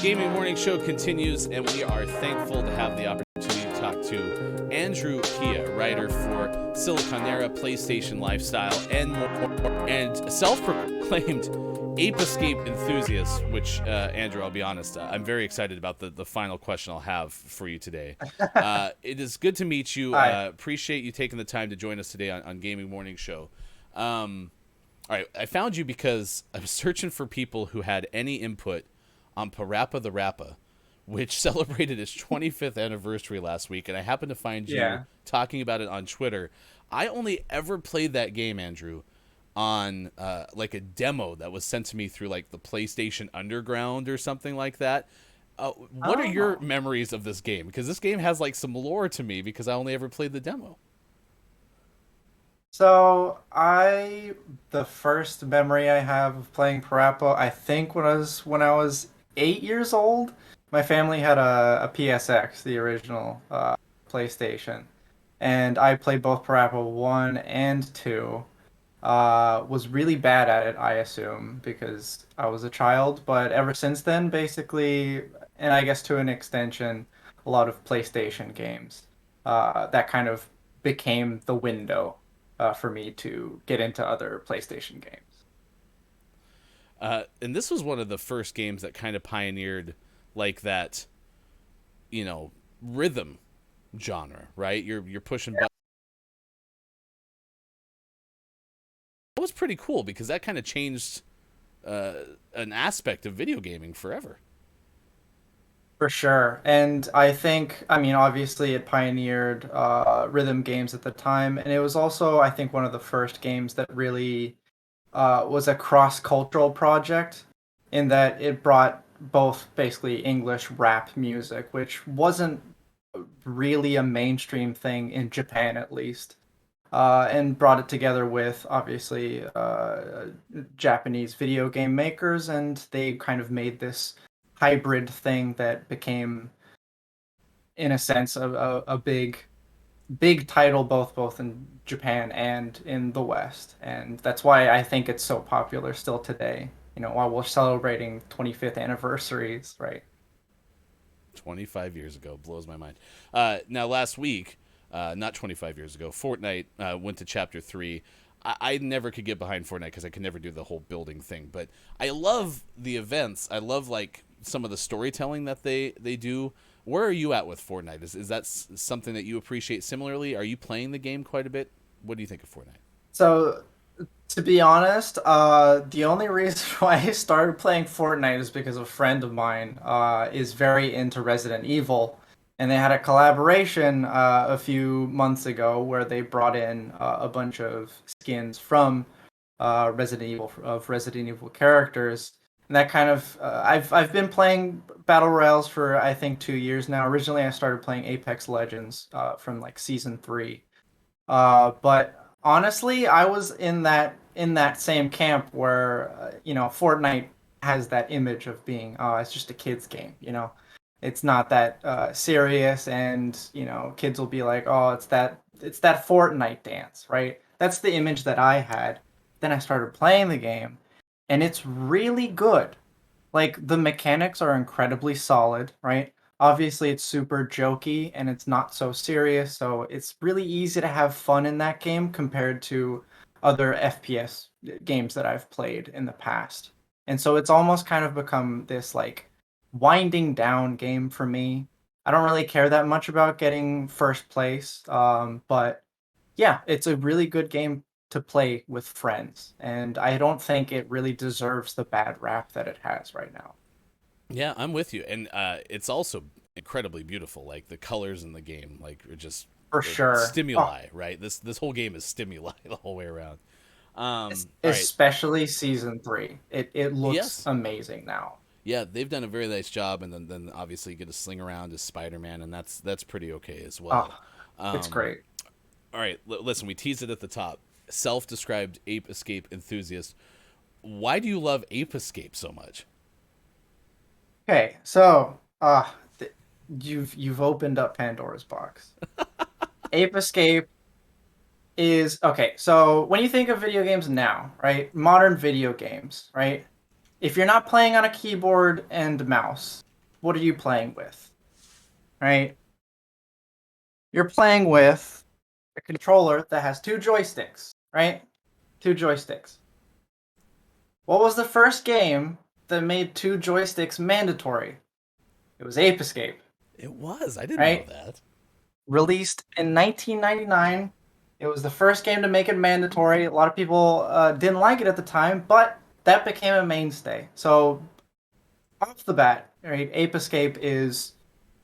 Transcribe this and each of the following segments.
Gaming Morning Show continues, and we are thankful to have the opportunity to talk to Andrew Kiya, writer for Siliconera, PlayStation Lifestyle, and more, and self-proclaimed Ape Escape Enthusiast, which, Andrew, I'll be honest, I'm very excited about the final question I'll have for you today. It is good to meet you. Appreciate you taking the time to join us today on Gaming Morning Show. All right, I found you because I was searching for people who had any input on PaRappa the Rapper, which celebrated its 25th anniversary last week, and I happened to find you talking about it on Twitter. I only ever played that game, Andrew, on like a demo that was sent to me through like the PlayStation Underground or something like that. What are your memories of this game? Because this game has like some lore to me because I only ever played the demo. So the first memory I have of playing PaRappa, I think when I was 8 years old. My family had a PSX, the original PlayStation, and I played both PaRappa 1 and 2. Was really bad at it, I assume, because I was a child, but ever since then, basically, and I guess to an extension, a lot of PlayStation games. That kind of became the window for me to get into other PlayStation games. And this was one of the first games that kind of pioneered like that, rhythm genre, right? You're pushing buttons. That was pretty cool because that kind of changed an aspect of video gaming forever. For sure. And obviously it pioneered rhythm games at the time. And it was also, I think, one of the first games that really was a cross-cultural project in that it brought both basically English rap music, which wasn't really a mainstream thing in Japan at least, and brought it together with obviously Japanese video game makers, and they kind of made this hybrid thing that became, in a sense, a big title both in Japan and in the West, and that's why I think it's so popular still today. While we're celebrating 25th anniversaries, right? 25 years ago blows my mind. Now, last week, not 25 years ago, Fortnite went to Chapter 3. I never could get behind Fortnite because I could never do the whole building thing, but I love the events. I love like some of the storytelling that they do. Where are you at with Fortnite? Is that something that you appreciate similarly? Are you playing the game quite a bit? What do you think of Fortnite? So, to be honest, the only reason why I started playing Fortnite is because a friend of mine is very into Resident Evil, and they had a collaboration a few months ago where they brought in a bunch of skins from Resident Evil characters. And that kind of I've been playing battle royales for I think 2 years now. Originally, I started playing Apex Legends from like season 3. But honestly, I was in that same camp where Fortnite has that image of being, oh, it's just a kids game. It's not that serious, and kids will be like, oh, it's that Fortnite dance, right? That's the image that I had. Then I started playing the game, and it's really good. Like, the mechanics are incredibly solid, right? Obviously, it's super jokey and it's not so serious, so it's really easy to have fun in that game compared to other FPS games that I've played in the past. And so it's almost kind of become this like winding down game for me. I don't really care that much about getting first place, but yeah, it's a really good game to play with friends, and I don't think it really deserves the bad rap that it has right now. Yeah, I'm with you, and it's also incredibly beautiful. Like the colors in the game, like are just For sure. Oh, stimuli, right? This whole game is stimuli the whole way around. All right, especially season 3. It looks yes, amazing now. yeah, they've done a very nice job, and then obviously you get to sling around as Spider-Man, and that's pretty okay as well. Oh, it's Um, great. all right, listen, we teased it at the top. Self-described ape escape enthusiast. Why do you love Ape Escape so much? Okay, so you've opened up Pandora's box. Ape Escape is okay. So when you think of video games now, right? Modern video games, right? If you're not playing on a keyboard and mouse, what are you playing with? Right? You're playing with a controller that has two joysticks, right? Two joysticks. What was the first game that made two joysticks mandatory? It was Ape Escape, It was. I didn't know right? that. Released in 1999. It was the first game to make it mandatory. A lot of people didn't like it at the time, but that became a mainstay. So off the bat, right, Ape Escape is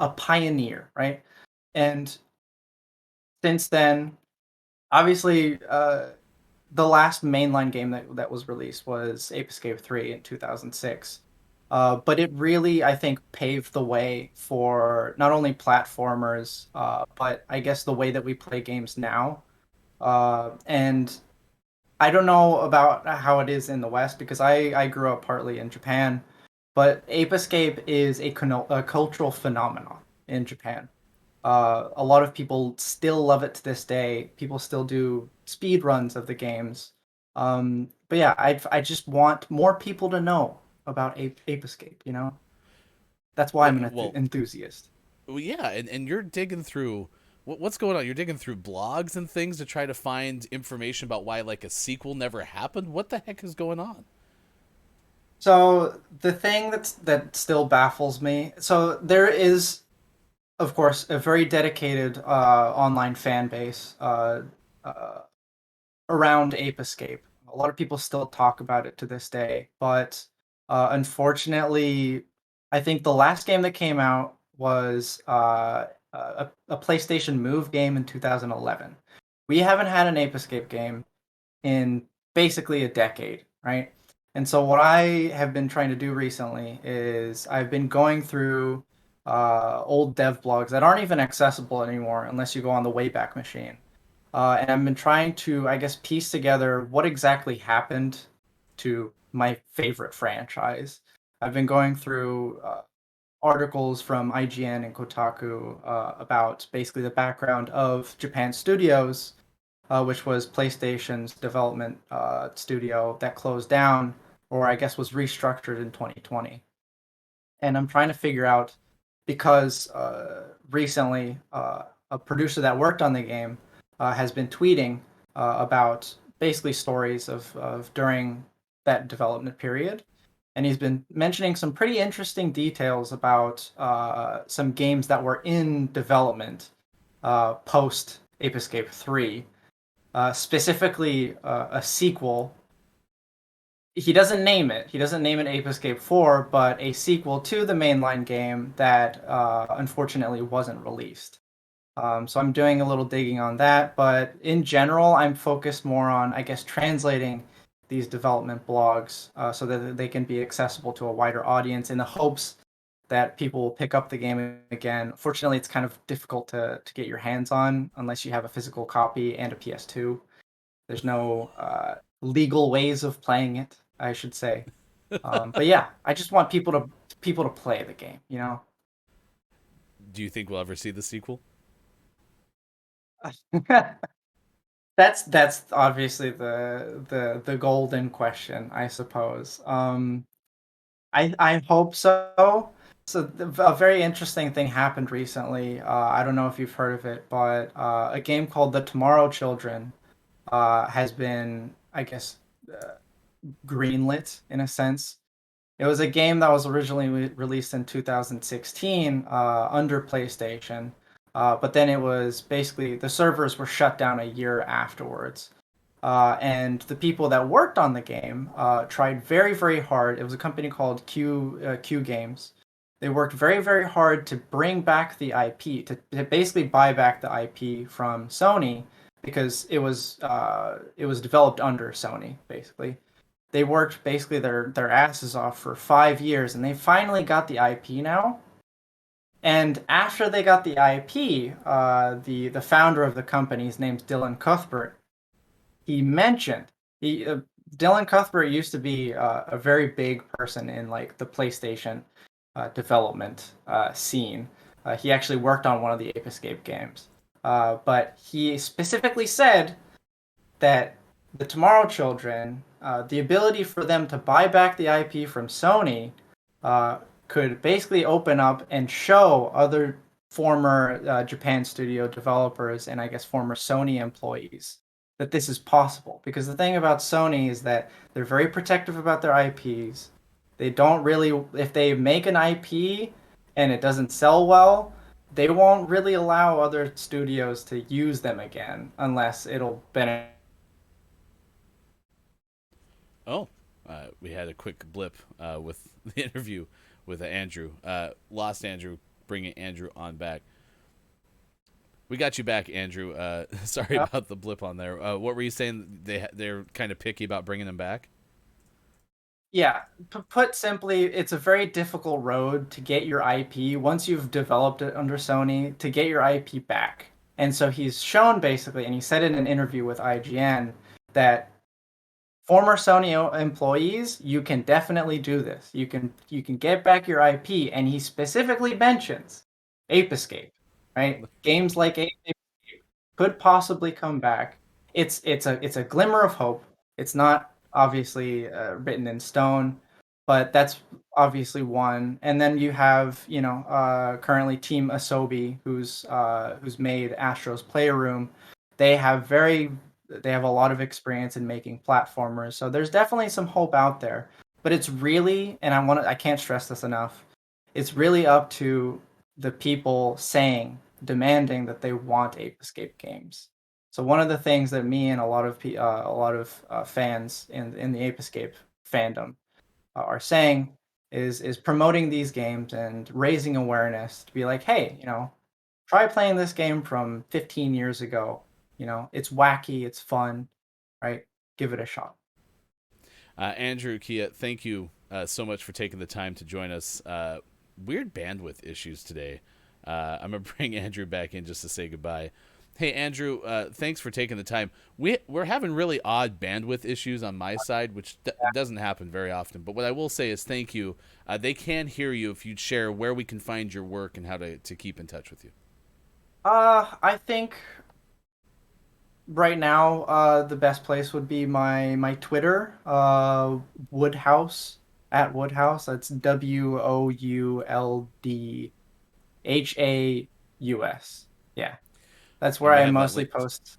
a pioneer, right? And since then, obviously, the last mainline game that was released was Ape Escape 3 in 2006. But it really, I think, paved the way for not only platformers, but I guess the way that we play games now. And I don't know about how it is in the West because I grew up partly in Japan, but Ape Escape is a cultural phenomenon in Japan. A lot of people still love it to this day. People still do speed runs of the games. But yeah, I just want more people to know about Ape Escape. That's why I'm an Well, enthusiast. yeah, and you're digging through what's going on. You're digging through blogs and things to try to find information about why like a sequel never happened. What the heck is going on? So the thing that still baffles me. So there is, of course, a very dedicated online fan base uh, around Ape Escape. A lot of people still talk about it to this day, but unfortunately, I think the last game that came out was a PlayStation Move game in 2011. We haven't had an Ape Escape game in basically a decade, right? And so what I have been trying to do recently is I've been going through old dev blogs that aren't even accessible anymore unless you go on the Wayback Machine. And I've been trying to, I guess, piece together what exactly happened to my favorite franchise. I've been going through articles from IGN and Kotaku about basically the background of Japan Studios, which was PlayStation's development studio that closed down, or I guess was restructured in 2020. And I'm trying to figure out because recently a producer that worked on the game has been tweeting about basically stories of during that development period, and he's been mentioning some pretty interesting details about some games that were in development post Ape Escape 3, specifically a sequel. He doesn't name it. He doesn't name it Ape Escape 4, but a sequel to the mainline game that unfortunately wasn't released. So I'm doing a little digging on that, but in general, I'm focused more on, I guess, translating these development blogs so that they can be accessible to a wider audience in the hopes that people will pick up the game again. Fortunately, it's kind of difficult to get your hands on unless you have a physical copy and a PS2. There's no legal ways of playing it, I should say. But yeah, I just want people to play the game. Do you think we'll ever see the sequel? That's obviously the golden question, I suppose. I hope so. So a very interesting thing happened recently. I don't know if you've heard of it, but a game called The Tomorrow Children has been, I guess, uh, greenlit in a sense. It was a game that was originally released in 2016 under PlayStation, but then it was basically the servers were shut down a year afterwards. And the people that worked on the game tried very, very hard. It was a company called Q Games. They worked very, very hard to bring back the IP, to basically buy back the IP from Sony because it was developed under Sony, basically. They worked basically their asses off for 5 years, and they finally got the IP now. And after they got the IP, the founder of the company, his name's Dylan Cuthbert. He mentioned he Dylan Cuthbert used to be a very big person in like the PlayStation development scene. He actually worked on one of the Ape Escape games, but he specifically said that the Tomorrow Children, the ability for them to buy back the IP from Sony, could basically open up and show other former Japan studio developers and I guess former Sony employees that this is possible. Because the thing about Sony is that they're very protective about their IPs. They don't really, if they make an IP and it doesn't sell well, they won't really allow other studios to use them again unless it'll benefit. Oh, we had a quick blip with the interview with Andrew. Lost Andrew, bringing Andrew on back. We got you back, Andrew. Sorry about the blip on there. What were you saying? They're kind of picky about bringing him back? Yeah, put simply, it's a very difficult road to get your IP once you've developed it under Sony to get your IP back. And so he's shown basically, and he said in an interview with IGN that former Sony employees, you can definitely do this. You can get back your IP, and he specifically mentions Ape Escape, right? Games like Ape Escape could possibly come back. It's a glimmer of hope. It's not obviously written in stone, but that's obviously one. And then you have currently Team Asobi, who's made Astro's Playroom. They have very they have a lot of experience in making platformers, so there's definitely some hope out there. But it's really, and I can't stress this enough, it's really up to the people demanding that they want Ape Escape games. So one of the things that me and a lot of fans in the Ape Escape fandom are saying is promoting these games and raising awareness to be like, hey, try playing this game from 15 years ago. It's wacky, it's fun, right? Give it a shot. Andrew Kiya, thank you so much for taking the time to join us. Weird bandwidth issues today. I'm going to bring Andrew back in just to say goodbye. Hey, Andrew, thanks for taking the time. We're having really odd bandwidth issues on my side, which doesn't happen very often. But what I will say is thank you. They can hear you if you'd share where we can find your work and how to keep in touch with you. I think right now the best place would be my Twitter, Woodhouse at Woodhouse. That's WOULDHAUS. Yeah, that's And where we I have that mostly linked. post.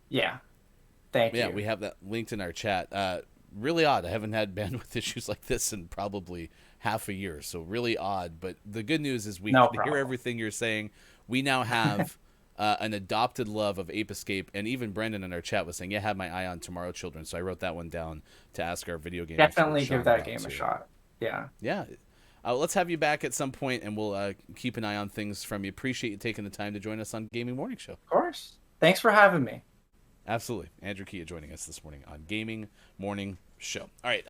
Yeah, thank Yeah, you. we have that linked in our chat. Really odd. I haven't had bandwidth issues like this in probably half a year, so really odd. But the good news is we No can hear problem. everything you're saying. We now have an adopted love of Ape Escape, and even Brendan in our chat was saying, "Yeah, I have my eye on Tomorrow Children." So I wrote that one down to ask our video game expert Definitely give Sean that about game a too. shot. Yeah, Yeah, let's have you back at some point, and we'll keep an eye on things from you. Appreciate you taking the time to join us on Gaming Morning Show. of course. Thanks for having me. Absolutely. Andrew Kiya joining us this morning on Gaming Morning Show. All right.